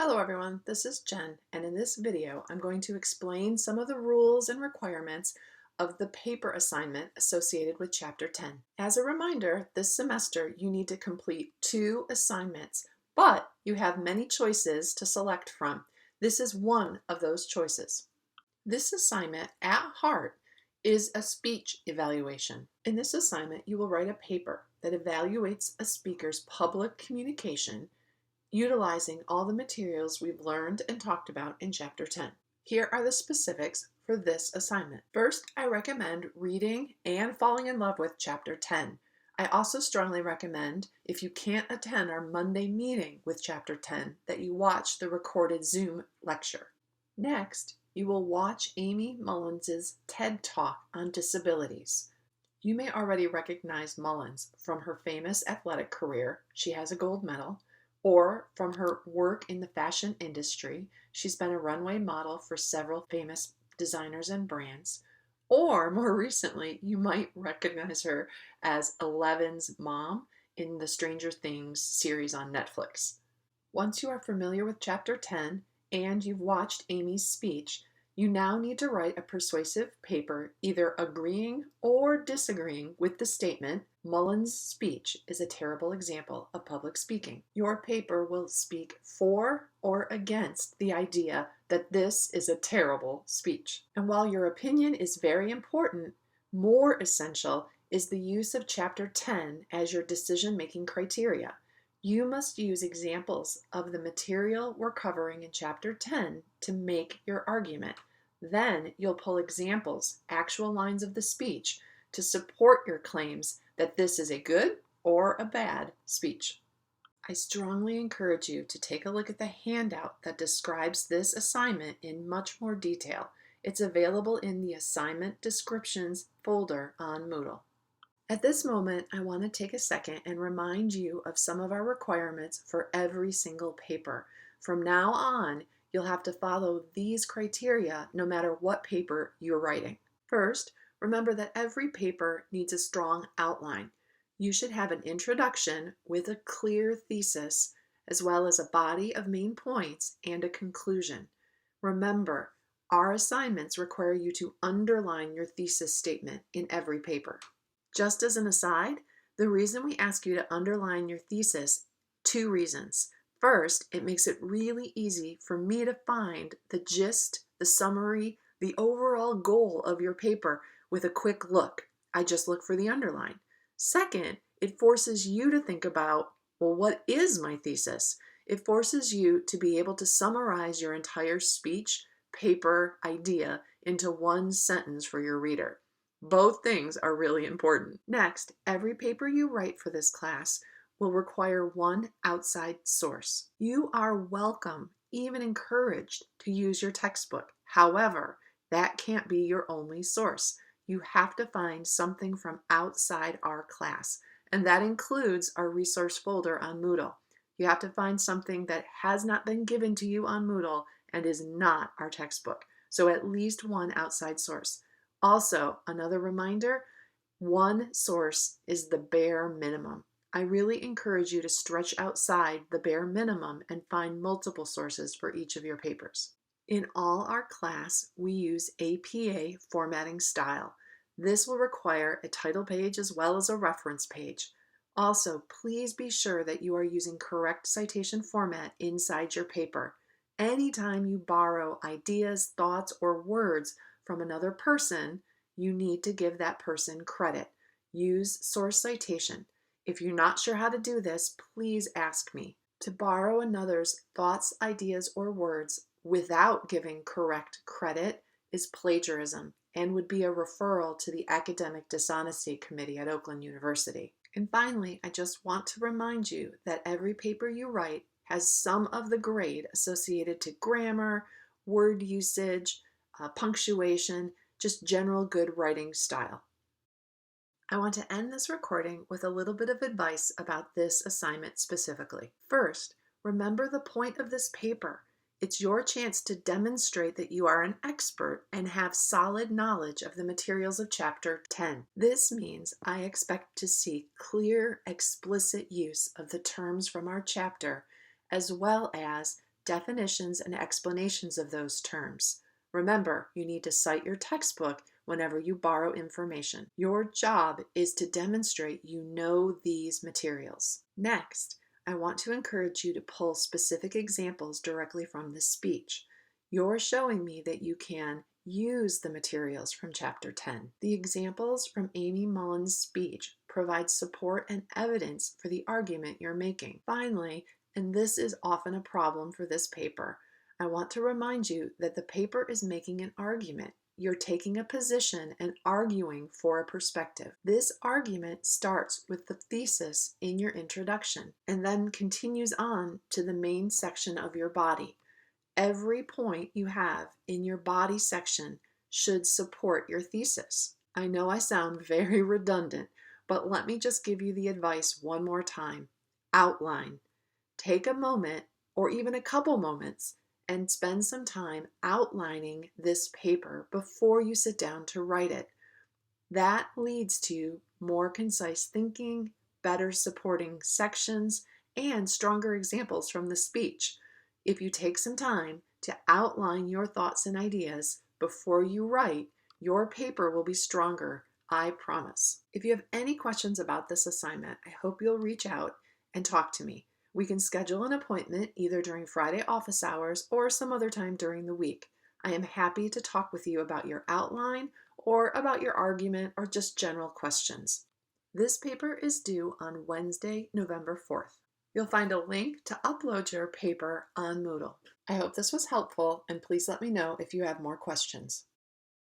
Hello everyone, this is Jen, and in this video I'm going to explain some of the rules and requirements of the paper assignment associated with Chapter 10. As a reminder, this semester you need to complete 2 assignments, but you have many choices to select from. This is one of those choices. This assignment, at heart, is a speech evaluation. In this assignment, you will write a paper that evaluates a speaker's public communication utilizing all the materials we've learned and talked about in Chapter 10. Here are the specifics for this assignment. First, I recommend reading and falling in love with Chapter 10. I also strongly recommend, if you can't attend our Monday meeting with Chapter 10, that you watch the recorded Zoom lecture. Next, you will watch Amy Mullins' TED Talk on disabilities. You may already recognize Mullins from her famous athletic career. She has a gold medal. Or from her work in the fashion industry. She's been a runway model for several famous designers and brands. Or more recently, you might recognize her as Eleven's mom in the Stranger Things series on Netflix. Once you are familiar with Chapter 10 and you've watched Amy's speech, you now need to write a persuasive paper either agreeing or disagreeing with the statement, Mullins' speech is a terrible example of public speaking. Your paper will speak for or against the idea that this is a terrible speech. And while your opinion is very important, more essential is the use of Chapter 10 as your decision-making criteria. You must use examples of the material we're covering in Chapter 10 to make your argument. Then you'll pull examples, actual lines of the speech, to support your claims that this is a good or a bad speech. I strongly encourage you to take a look at the handout that describes this assignment in much more detail. It's available in the Assignment Descriptions folder on Moodle. At this moment, I want to take a second and remind you of some of our requirements for every single paper. From now on, you'll have to follow these criteria no matter what paper you're writing. First, remember that every paper needs a strong outline. You should have an introduction with a clear thesis, as well as a body of main points and a conclusion. Remember, our assignments require you to underline your thesis statement in every paper. Just as an aside, the reason we ask you to underline your thesis, 2 reasons. First, it makes it really easy for me to find the gist, the summary, the overall goal of your paper with a quick look. I just look for the underline. Second, it forces you to think about, well, what is my thesis? It forces you to be able to summarize your entire speech, paper, idea into one sentence for your reader. Both things are really important. Next, every paper you write for this class will require one outside source. You are welcome, even encouraged, to use your textbook. However, that can't be your only source. You have to find something from outside our class, and that includes our resource folder on Moodle. You have to find something that has not been given to you on Moodle and is not our textbook. So at least one outside source. Also, another reminder, one source is the bare minimum. I really encourage you to stretch outside the bare minimum and find multiple sources for each of your papers. In all our class, we use APA formatting style. This will require a title page as well as a reference page. Also, please be sure that you are using correct citation format inside your paper. Anytime you borrow ideas, thoughts, or words from another person, you need to give that person credit. Use source citation. If you're not sure how to do this, please ask me. To borrow another's thoughts, ideas, or words without giving correct credit is plagiarism and would be a referral to the Academic Dishonesty Committee at Oakland University. And finally, I just want to remind you that every paper you write has some of the grade associated to grammar, word usage, punctuation, just general good writing style. I want to end this recording with a little bit of advice about this assignment specifically. First, remember the point of this paper. It's your chance to demonstrate that you are an expert and have solid knowledge of the materials of Chapter 10. This means I expect to see clear, explicit use of the terms from our chapter, as well as definitions and explanations of those terms. Remember, you need to cite your textbook whenever you borrow information. Your job is to demonstrate you know these materials. Next, I want to encourage you to pull specific examples directly from this speech. You're showing me that you can use the materials from Chapter 10. The examples from Amy Mullen's speech provide support and evidence for the argument you're making. Finally, and this is often a problem for this paper, I want to remind you that the paper is making an argument. You're taking a position and arguing for a perspective. This argument starts with the thesis in your introduction and then continues on to the main section of your body. Every point you have in your body section should support your thesis. I know I sound very redundant, but let me just give you the advice one more time. Outline. Take a moment or even a couple moments and spend some time outlining this paper before you sit down to write it. That leads to more concise thinking, better supporting sections, and stronger examples from the speech. If you take some time to outline your thoughts and ideas before you write, your paper will be stronger, I promise. If you have any questions about this assignment, I hope you'll reach out and talk to me. We can schedule an appointment either during Friday office hours or some other time during the week. I am happy to talk with you about your outline or about your argument or just general questions. This paper is due on Wednesday, November 4th. You'll find a link to upload your paper on Moodle. I hope this was helpful, and please let me know if you have more questions.